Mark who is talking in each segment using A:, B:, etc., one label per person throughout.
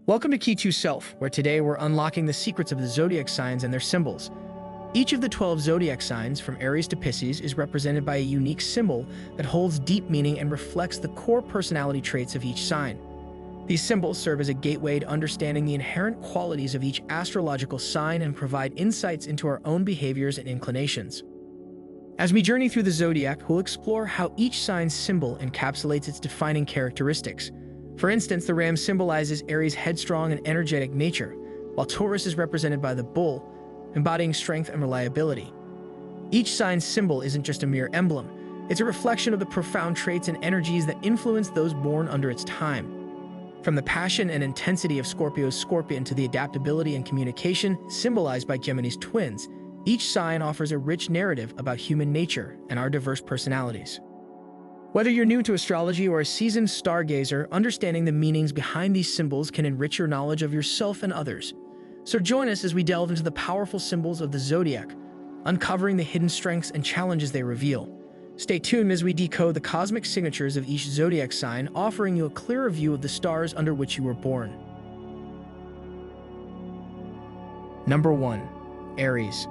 A: Welcome to Key to Self, where today we're unlocking the secrets of the zodiac signs and their symbols. Each of the 12 zodiac signs, from Aries to Pisces, is represented by a unique symbol that holds deep meaning and reflects the core personality traits of each sign. These symbols serve as a gateway to understanding the inherent qualities of each astrological sign and provide insights into our own behaviors and inclinations. As we journey through the zodiac, we'll explore how each sign's symbol encapsulates its defining characteristics. For instance, the ram symbolizes Aries' headstrong and energetic nature, while Taurus is represented by the bull, embodying strength and reliability. Each sign's symbol isn't just a mere emblem, it's a reflection of the profound traits and energies that influence those born under its time. From the passion and intensity of Scorpio's scorpion to the adaptability and communication symbolized by Gemini's twins, each sign offers a rich narrative about human nature and our diverse personalities. Whether you're new to astrology or a seasoned stargazer, understanding the meanings behind these symbols can enrich your knowledge of yourself and others. So join us as we delve into the powerful symbols of the zodiac, uncovering the hidden strengths and challenges they reveal. Stay tuned as we decode the cosmic signatures of each zodiac sign, offering you a clearer view of the stars under which you were born. Number 1. Aries.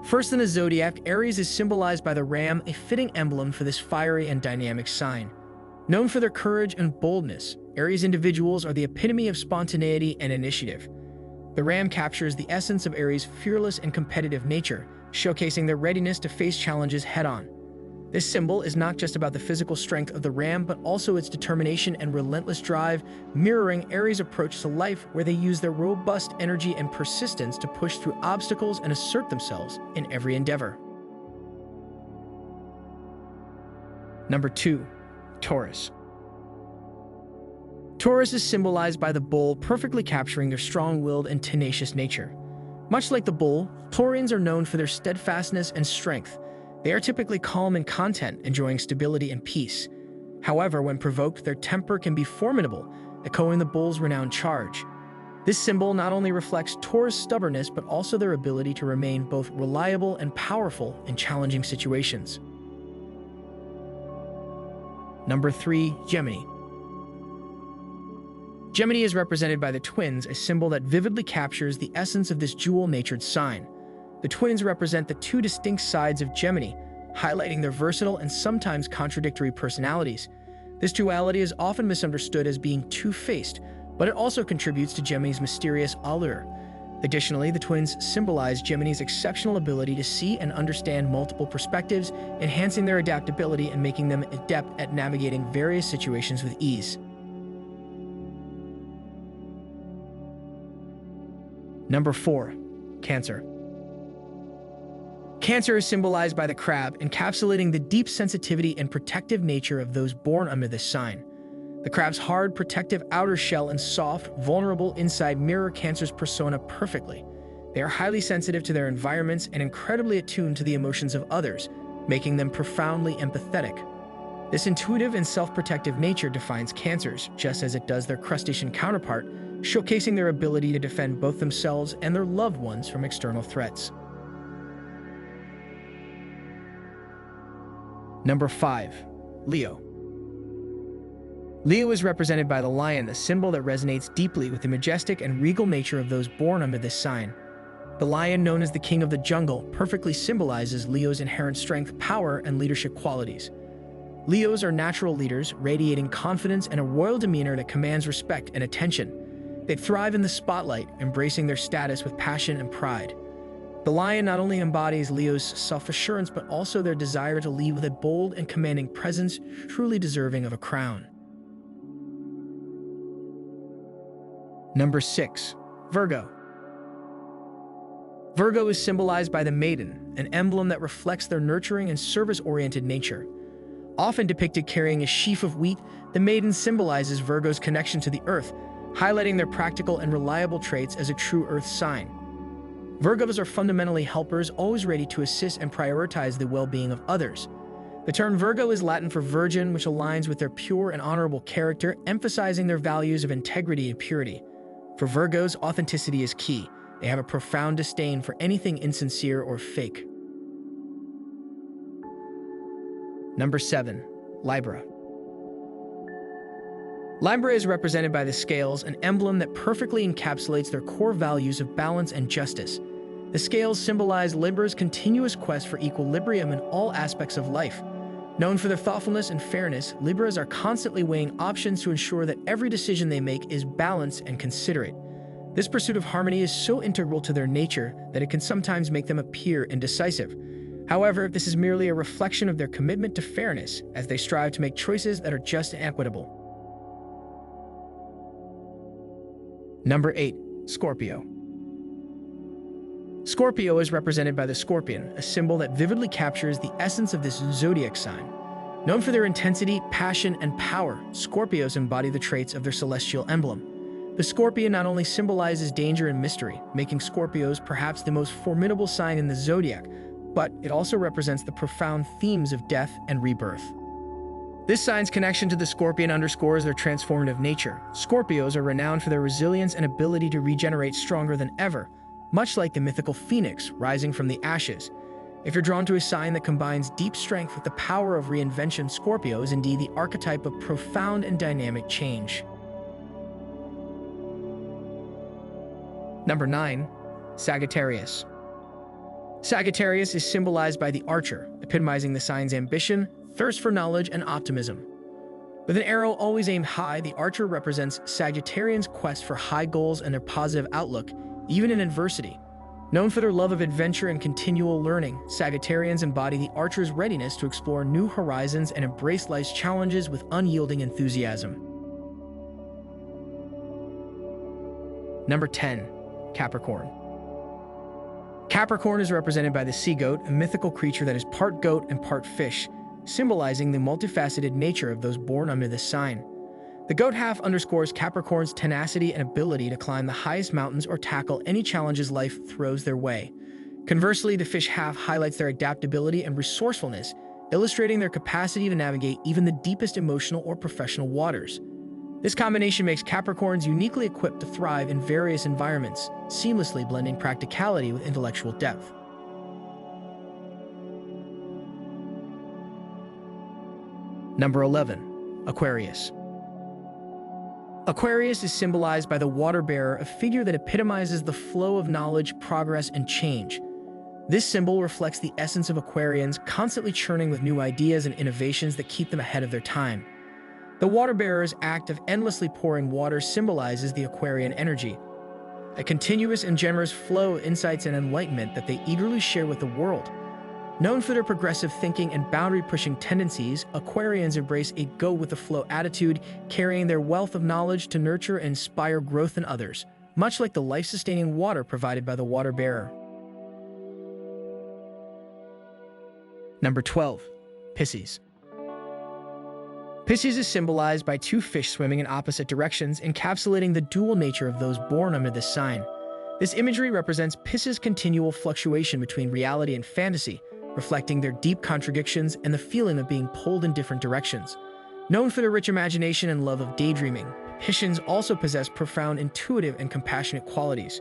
A: First in the zodiac, Aries is symbolized by the ram, a fitting emblem for this fiery and dynamic sign. Known for their courage and boldness, Aries individuals are the epitome of spontaneity and initiative. The ram captures the essence of Aries' fearless and competitive nature, showcasing their readiness to face challenges head-on. This symbol is not just about the physical strength of the ram, but also its determination and relentless drive, mirroring Aries' approach to life, where they use their robust energy and persistence to push through obstacles and assert themselves in every endeavor. Number 2. Taurus. Taurus is symbolized by the bull, perfectly capturing their strong-willed and tenacious nature. Much like the bull, Taurians are known for their steadfastness and strength. They are typically calm and content, enjoying stability and peace. However, when provoked, their temper can be formidable, echoing the bull's renowned charge. This symbol not only reflects Taurus' stubbornness, but also their ability to remain both reliable and powerful in challenging situations. Number 3. Gemini. Gemini is represented by the twins, a symbol that vividly captures the essence of this dual-natured sign. The twins represent the two distinct sides of Gemini, highlighting their versatile and sometimes contradictory personalities. This duality is often misunderstood as being two-faced, but it also contributes to Gemini's mysterious allure. Additionally, the twins symbolize Gemini's exceptional ability to see and understand multiple perspectives, enhancing their adaptability and making them adept at navigating various situations with ease. Number 4. Cancer. Cancer is symbolized by the crab, encapsulating the deep sensitivity and protective nature of those born under this sign. The crab's hard, protective outer shell and soft, vulnerable inside mirror Cancer's persona perfectly. They are highly sensitive to their environments and incredibly attuned to the emotions of others, making them profoundly empathetic. This intuitive and self-protective nature defines Cancers, just as it does their crustacean counterpart, showcasing their ability to defend both themselves and their loved ones from external threats. Number 5. Leo. Leo is represented by the lion, a symbol that resonates deeply with the majestic and regal nature of those born under this sign. The lion, known as the king of the jungle, perfectly symbolizes Leo's inherent strength, power, and leadership qualities. Leos are natural leaders, radiating confidence and a royal demeanor that commands respect and attention. They thrive in the spotlight, embracing their status with passion and pride. The lion not only embodies Leo's self-assurance, but also their desire to lead with a bold and commanding presence, truly deserving of a crown. Number 6. Virgo. Virgo is symbolized by the maiden, an emblem that reflects their nurturing and service-oriented nature. Often depicted carrying a sheaf of wheat, the maiden symbolizes Virgo's connection to the earth, highlighting their practical and reliable traits as a true earth sign. Virgos are fundamentally helpers, always ready to assist and prioritize the well-being of others. The term Virgo is Latin for virgin, which aligns with their pure and honorable character, emphasizing their values of integrity and purity. For Virgos, authenticity is key. They have a profound disdain for anything insincere or fake. Number 7. Libra. Libra is represented by the scales, an emblem that perfectly encapsulates their core values of balance and justice. The scales symbolize Libra's continuous quest for equilibrium in all aspects of life. Known for their thoughtfulness and fairness, Libras are constantly weighing options to ensure that every decision they make is balanced and considerate. This pursuit of harmony is so integral to their nature that it can sometimes make them appear indecisive. However, this is merely a reflection of their commitment to fairness as they strive to make choices that are just and equitable. Number 8. Scorpio. Scorpio is represented by the scorpion, a symbol that vividly captures the essence of this zodiac sign. Known for their intensity, passion, and power, Scorpios embody the traits of their celestial emblem. The scorpion not only symbolizes danger and mystery, making Scorpios perhaps the most formidable sign in the zodiac, but it also represents the profound themes of death and rebirth. This sign's connection to the scorpion underscores their transformative nature. Scorpios are renowned for their resilience and ability to regenerate stronger than ever, much like the mythical phoenix rising from the ashes. If you're drawn to a sign that combines deep strength with the power of reinvention, Scorpio is indeed the archetype of profound and dynamic change. Number 9. Sagittarius. Sagittarius is symbolized by the archer, epitomizing the sign's ambition, thirst for knowledge, and optimism. With an arrow always aimed high, the archer represents Sagittarians' quest for high goals and their positive outlook, even in adversity. Known for their love of adventure and continual learning, Sagittarians embody the archer's readiness to explore new horizons and embrace life's challenges with unyielding enthusiasm. Number 10. Capricorn. Capricorn is represented by the sea goat, a mythical creature that is part goat and part fish, symbolizing the multifaceted nature of those born under this sign. The goat half underscores Capricorn's tenacity and ability to climb the highest mountains or tackle any challenges life throws their way. Conversely, the fish half highlights their adaptability and resourcefulness, illustrating their capacity to navigate even the deepest emotional or professional waters. This combination makes Capricorns uniquely equipped to thrive in various environments, seamlessly blending practicality with intellectual depth. Number 11. Aquarius. Aquarius is symbolized by the water bearer, a figure that epitomizes the flow of knowledge, progress, and change. This symbol reflects the essence of Aquarians, constantly churning with new ideas and innovations that keep them ahead of their time. The water bearer's act of endlessly pouring water symbolizes the Aquarian energy, a continuous and generous flow of insights and enlightenment that they eagerly share with the world. Known for their progressive thinking and boundary-pushing tendencies, Aquarians embrace a go-with-the-flow attitude, carrying their wealth of knowledge to nurture and inspire growth in others, much like the life-sustaining water provided by the water bearer. Number 12. Pisces. Pisces is symbolized by two fish swimming in opposite directions, encapsulating the dual nature of those born under this sign. This imagery represents Pisces' continual fluctuation between reality and fantasy, reflecting their deep contradictions and the feeling of being pulled in different directions. Known for their rich imagination and love of daydreaming, Piscians also possess profound intuitive and compassionate qualities.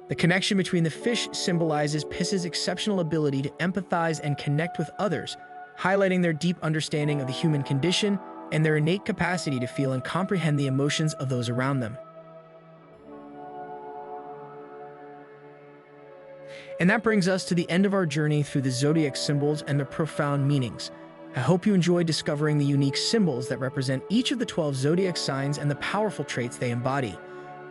A: The connection between the fish symbolizes Pisces' exceptional ability to empathize and connect with others, highlighting their deep understanding of the human condition and their innate capacity to feel and comprehend the emotions of those around them. And that brings us to the end of our journey through the zodiac symbols and their profound meanings. I hope you enjoyed discovering the unique symbols that represent each of the 12 zodiac signs and the powerful traits they embody.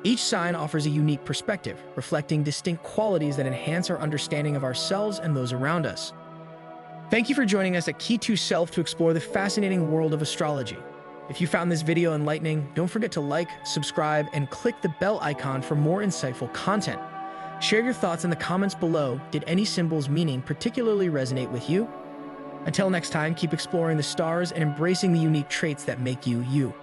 A: Each sign offers a unique perspective, reflecting distinct qualities that enhance our understanding of ourselves and those around us. Thank you for joining us at Key to Self to explore the fascinating world of astrology. If you found this video enlightening, don't forget to like, subscribe, and click the bell icon for more insightful content. Share your thoughts in the comments below. Did any symbol's meaning particularly resonate with you? Until next time, keep exploring the stars and embracing the unique traits that make you, you.